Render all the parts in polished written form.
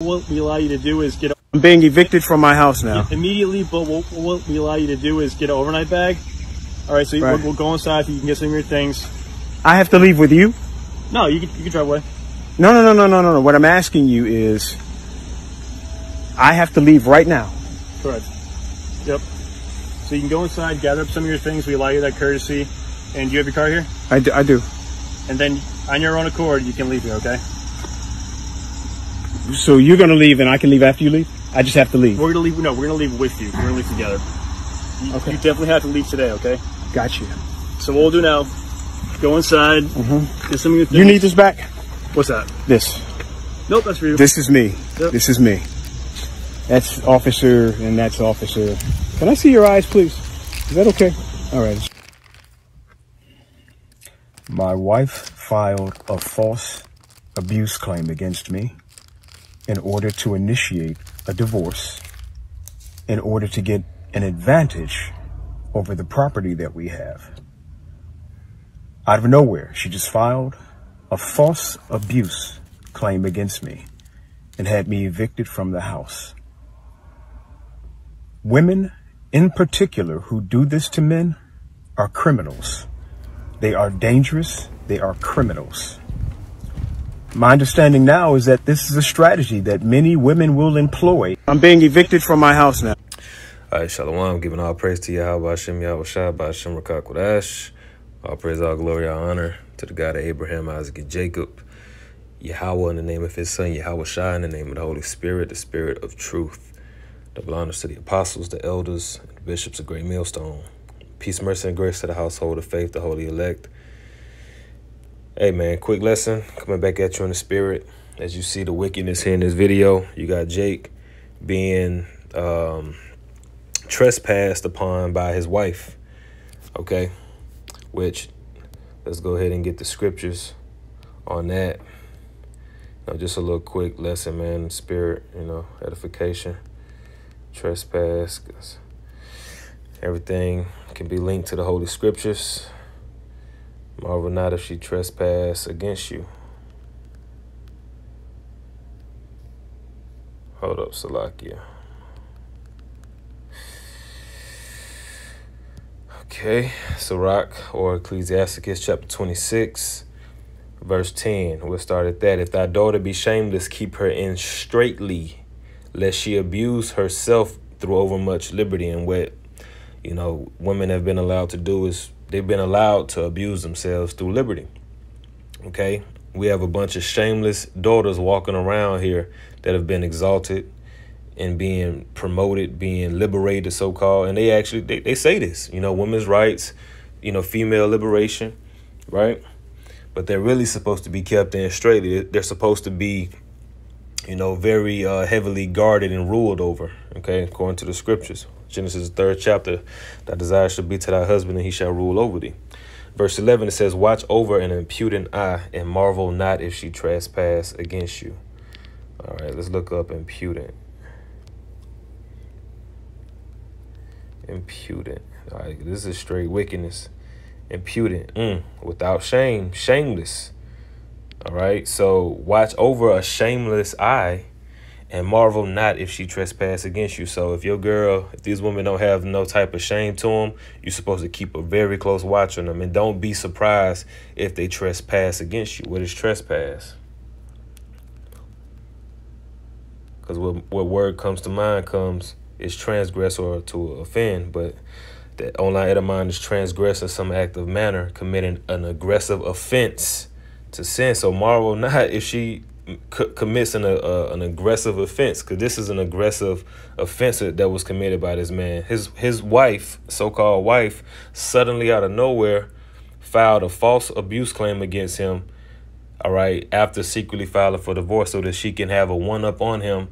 What we allow you to do is get. I'm being evicted from my house now. Immediately, but what we allow you to do is get an overnight bag. All right, so we'll go inside so you can get some of your things. I have to leave with you? No, you can drive away. No. What I'm asking you is, I have to leave right now. Correct. Yep. So you can go inside, gather up some of your things. We allow you that courtesy. And do you have your car here? I do. And then on your own accord, you can leave here, okay? So you're going to leave and I can leave after you leave? I just have to leave. We're going to leave. No, we're going to leave with you. We're going to leave together. Okay. You definitely have to leave today, okay? Got you. So what we'll do now, go inside, get some of your things. You need this back? What's that? This. Nope, that's for you. This is me. Yep. This is me. That's officer and that's officer. Can I see your eyes, please? Is that okay? All right. My wife filed a false abuse claim against me in order to initiate a divorce, in order to get an advantage over the property that we have. Out of nowhere, she just filed a false abuse claim against me and had me evicted from the house. Women in particular who do this to men are criminals. They are dangerous. They are criminals. My understanding now is that this is a strategy that many women will employ. I'm being evicted from my house now. All right, Shalom, giving all praise to Yahweh Hashem, Yahweh Shah, Ba'ashem Rakak Kodash. All praise, all glory, all honor to the God of Abraham, Isaac, and Jacob. Yahweh in the name of his son, Yahweh Shah in the name of the Holy Spirit, the Spirit of truth. Double honors to the apostles, the elders, and the bishops of Great Millstone. Peace, mercy, and grace to the household of faith, the holy elect. Hey, man, quick lesson coming back at you in the spirit. As you see the wickedness here in this video, you got Jake being trespassed upon by his wife. Okay, which let's go ahead and get the scriptures on that. Just a little quick lesson, man, spirit, edification, trespass, 'cause everything can be linked to the Holy Scriptures. Marvel not if she trespass against you. Hold up, Salakia. Okay, Sirach or Ecclesiasticus chapter 26, verse 10. We'll start at that. If thy daughter be shameless, keep her in straitly, lest she abuse herself through overmuch liberty. And what women have been allowed to do is they've been allowed to abuse themselves through liberty. Okay, we have a bunch of shameless daughters walking around here that have been exalted and being promoted, being liberated, so-called. And they actually, they say this, women's rights, female liberation, right? But they're really supposed to be kept in straight. They're supposed to be, very heavily guarded and ruled over, okay, according to the scriptures. Genesis 3rd chapter, thy desire shall be to thy husband, and he shall rule over thee. Verse 11, it says, watch over an impudent eye, and marvel not if she trespass against you. All right, let's look up impudent. Impudent. All right, this is straight wickedness. Impudent, without shame, shameless. All right, so watch over a shameless eye and marvel not if she trespass against you. So if these women don't have no type of shame to them, you're supposed to keep a very close watch on them. And don't be surprised if they trespass against you. What is trespass? Because what word comes to mind is transgress or to offend. But the online etymon is transgress in some act of manner, committing an aggressive offense to sin. So marvel not if she commits an aggressive offense, because this is an aggressive offense that was committed by this man. His wife, so-called wife, suddenly out of nowhere filed a false abuse claim against him, all right, after secretly filing for divorce so that she can have a one-up on him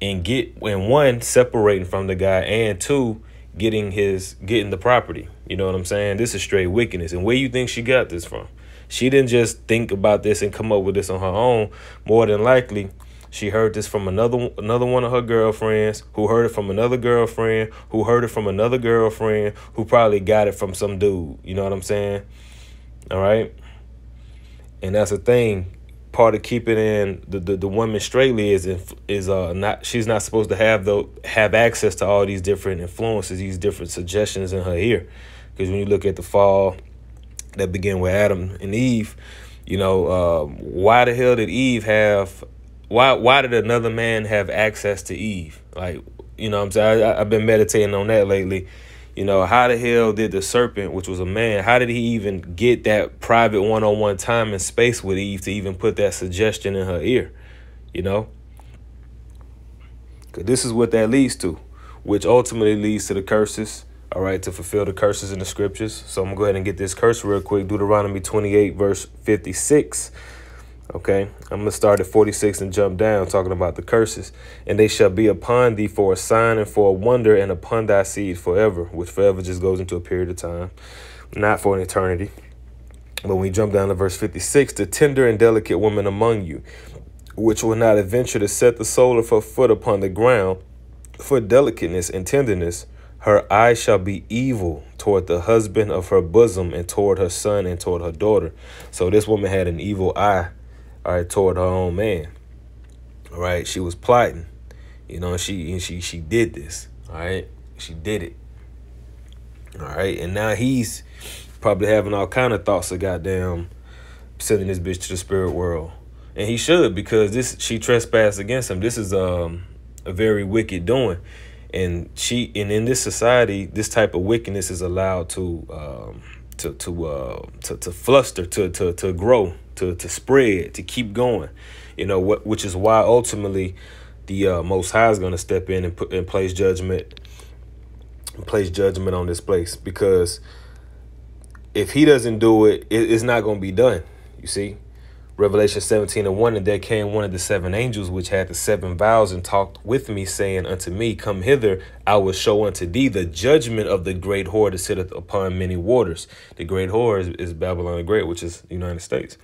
and one, separating from the guy, and two, getting the property. You know what I'm saying? This is straight wickedness. And where you think she got this from? She didn't just think about this and come up with this on her own. More than likely, she heard this from another one of her girlfriends, who heard it from another girlfriend, who heard it from another girlfriend, who probably got it from some dude. You know what I'm saying? All right. And that's the thing. part of keeping in the woman straightly is not, she's not supposed to have access to all these different influences, these different suggestions in her ear. Because when you look at the fall that began with Adam and Eve, you know, why the hell did Eve have, why did another man have access to Eve? Like, you know what I'm saying? I've been meditating on that lately. You know, how the hell did the serpent, which was a man, how did he even get that private one-on-one time and space with Eve to even put that suggestion in her ear? You know, 'cause this is what that leads to, which ultimately leads to the curses. All right, to fulfill the curses in the scriptures. So I'm gonna go ahead and get this curse real quick. Deuteronomy 28, verse 56. Okay, I'm going to start at 46 and jump down, talking about the curses. And they shall be upon thee for a sign and for a wonder, and upon thy seed forever, which forever just goes into a period of time, not for an eternity. But when we jump down to verse 56, the tender and delicate woman among you, which will not adventure to set the sole of her foot upon the ground for delicateness and tenderness, her eye shall be evil toward the husband of her bosom, and toward her son, and toward her daughter. So this woman had an evil eye, all right, toward her own man. All right, she was plotting, you know, and she did this. All right, she did it. All right, and now he's probably having all kind of thoughts of goddamn sending this bitch to the spirit world, and he should, because she trespassed against him. This is a very wicked doing, and in this society, this type of wickedness is allowed to fluster, to grow, to spread, to keep going, you know, which is why ultimately the Most High is going to step in and place judgment on this place, because if he doesn't do it, it's not going to be done. You see, Revelation 17:1, and there came one of the seven angels which had the seven vials, and talked with me, saying unto me, come hither, I will show unto thee the judgment of the great whore that sitteth upon many waters. The great whore is Babylon the Great, which is the United States.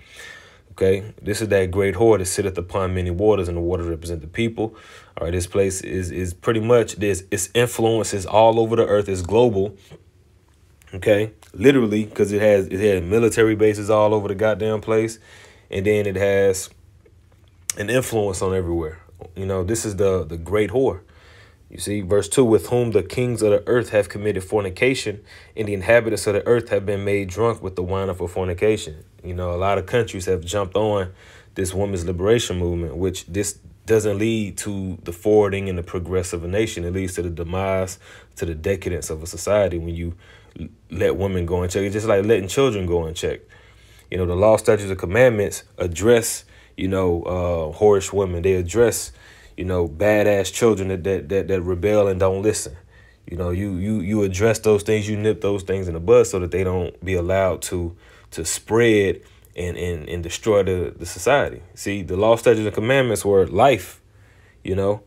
Okay, this is that great whore that sitteth upon many waters, and the waters represent the people. All right, this place is pretty much this. Its influence is all over the earth. It's global. Okay, literally, because it had military bases all over the goddamn place. And then it has an influence on everywhere. You know, this is the great whore. You see, verse 2, with whom the kings of the earth have committed fornication, and the inhabitants of the earth have been made drunk with the wine of her fornication. You know, a lot of countries have jumped on this women's liberation movement, which this doesn't lead to the forwarding and the progress of a nation. It leads to the demise, to the decadence of a society when you let women go unchecked. It's just like letting children go unchecked. You know, the law, statutes, and commandments address, you know, whorish women. They address, you know, badass children that rebel and don't listen. You know, you address those things, you nip those things in the bud so that they don't be allowed to spread and destroy the society. See, the law, statutes, and commandments were life, you know.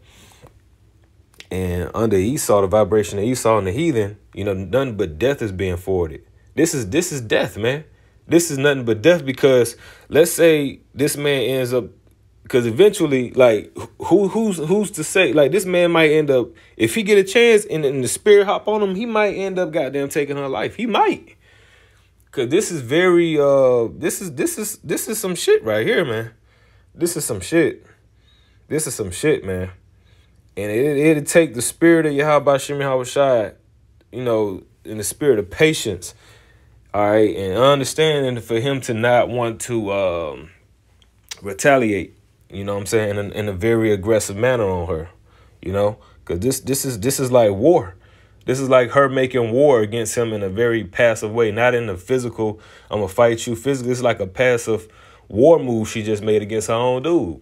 And under Esau, the vibration of Esau and the heathen, you know, nothing but death is being forwarded. This is death, man. This is nothing but death, because let's say this man ends up, because eventually, like, who's to say, like, this man might end up, if he get a chance and the spirit hop on him, he might end up goddamn taking her life. He might, because this is very this is some shit right here, man. This is some shit. This is some shit, man. And it'll take the spirit of Yahweh Shem Yahushai, you know, in the spirit of patience. All right, and understanding for him to not want to retaliate, you know what I'm saying, in a very aggressive manner on her, you know, because this is like war. This is like her making war against him in a very passive way, not in the physical, I'm going to fight you physically. It's like a passive war move she just made against her own dude.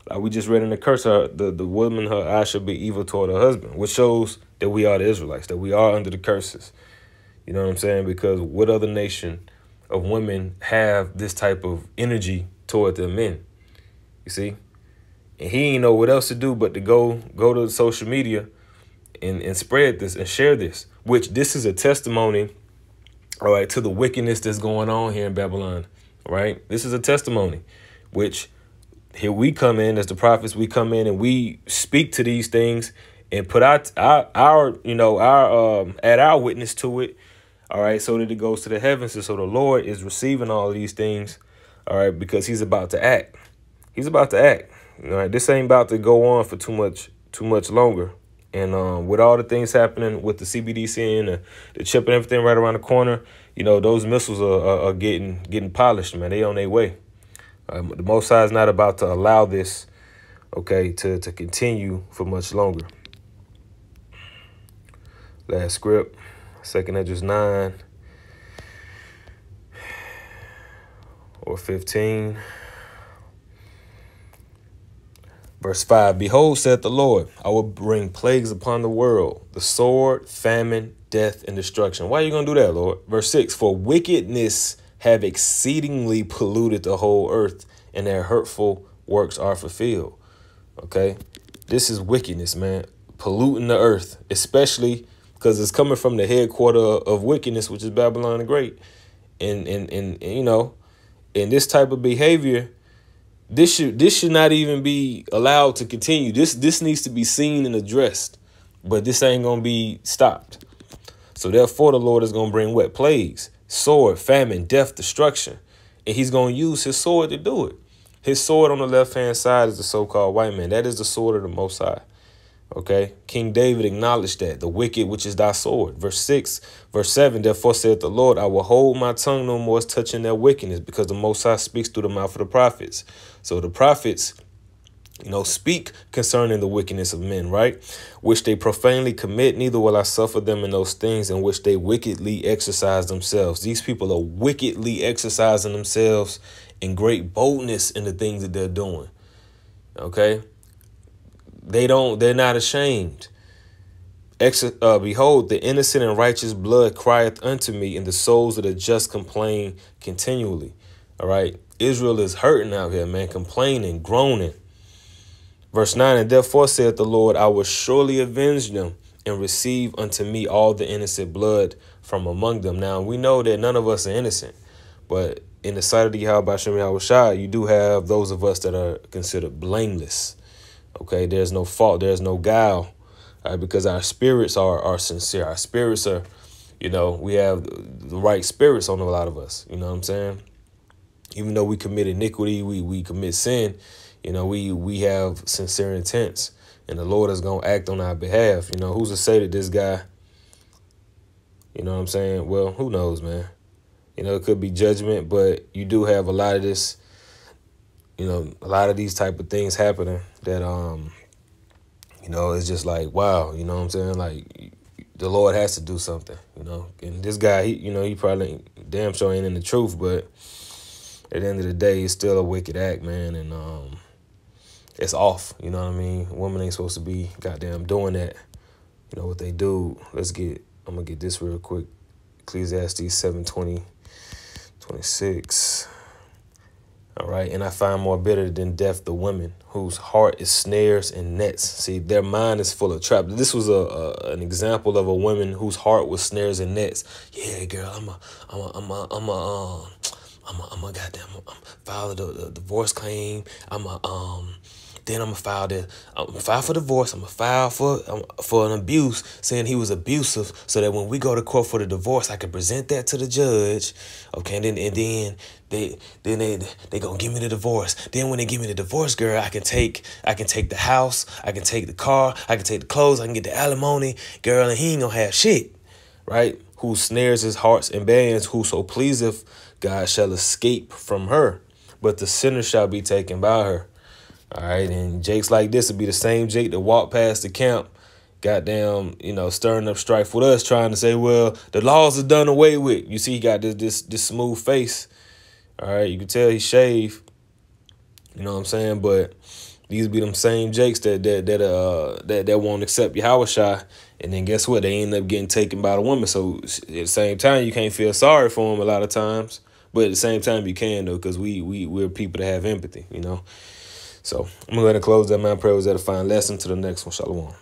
Like we just read in the curse, the woman, her eye should be evil toward her husband, which shows that we are the Israelites, that we are under the curses. You know what I'm saying? Because what other nation of women have this type of energy toward their men? You see? And he ain't know what else to do but to go to social media and spread this and share this, which this is a testimony, all right, to the wickedness that's going on here in Babylon, right? This is a testimony, which here we come in as the prophets, we come in and we speak to these things and put our add our witness to it. All right, so that it goes to the heavens. And so the Lord is receiving all of these things, all right, because he's about to act. He's about to act. All right, this ain't about to go on for too much longer. And with all the things happening with the CBDC and the chip and everything right around the corner, those missiles are getting polished, man. They on their way. The Most High is not about to allow this, okay, to continue for much longer. Last script, 2 Esdras 9 or 15. Verse 5, behold, saith the Lord, I will bring plagues upon the world, the sword, famine, death, and destruction. Why are you going to do that, Lord? Verse 6, for wickedness have exceedingly polluted the whole earth, and their hurtful works are fulfilled. Okay, this is wickedness, man, polluting the earth, especially because it's coming from the headquarter of wickedness, which is Babylon the Great. And this type of behavior, this should not even be allowed to continue. This needs to be seen and addressed, but this ain't gonna be stopped. So therefore, the Lord is gonna bring what? Plagues, sword, famine, death, destruction, and He's gonna use His sword to do it. His sword on the left hand side is the so-called white man. That is the sword of the Most High. Okay, King David acknowledged that, the wicked, which is thy sword. Verse 6, verse 7, therefore saith the Lord, I will hold my tongue no more as touching their wickedness, because the Most High speaks through the mouth of the prophets. So the prophets, speak concerning the wickedness of men, right? Which they profanely commit, neither will I suffer them in those things in which they wickedly exercise themselves. These people are wickedly exercising themselves in great boldness in the things that they're doing. Okay? They're not ashamed. Behold, the innocent and righteous blood crieth unto me, and the souls of the just complain continually. All right. Israel is hurting out here, man, complaining, groaning. Verse 9, and therefore saith the Lord, I will surely avenge them and receive unto me all the innocent blood from among them. Now, we know that none of us are innocent, but in the sight of the Yahweh Shem Yahweh, you do have those of us that are considered blameless. Okay, there's no fault, there's no guile, because our spirits are sincere. Our spirits are, we have the right spirits on a lot of us. You know what I'm saying? Even though we commit iniquity, we commit sin, we have sincere intents, and the Lord is going to act on our behalf. Who's to say that this guy, you know what I'm saying? Well, who knows, man? It could be judgment, but you do have a lot of this, a lot of these type of things happening that, it's just like, wow, you know what I'm saying? Like, the Lord has to do something, and this guy, he probably damn sure ain't in the truth, but at the end of the day, it's still a wicked act, man. And it's off. You know what I mean? Women ain't supposed to be goddamn doing that. What they do. I'm going to get this real quick. Ecclesiastes 7:20, 26. All right. And I find more bitter than death the women whose heart is snares and nets. See, their mind is full of traps. This was an example of a woman whose heart was snares and nets. Yeah, girl, I'm a goddamn file the divorce claim. Then I'm gonna file for divorce. I'm gonna file for an abuse, saying he was abusive, so that when we go to court for the divorce, I can present that to the judge. Okay, and then they gonna give me the divorce. Then when they give me the divorce, girl, I can take the house, I can take the car, I can take the clothes, I can get the alimony, girl, and he ain't gonna have shit, right? Who snares his hearts and bands, whoso pleaseth God shall escape from her, but the sinner shall be taken by her. All right, and jakes like this would be the same Jake that walked past the camp, goddamn, stirring up strife with us, trying to say, well, the laws are done away with. You see, he got this smooth face. All right, you can tell he shaved. You know what I'm saying? But these be them same Jakes that won't accept Yahushua, and then guess what? They end up getting taken by the woman. So at the same time, you can't feel sorry for them a lot of times, but at the same time, you can though, because we're people that have empathy, So I'm gonna go ahead and close that. My prayer was edifying lesson. To the next one. Shalom.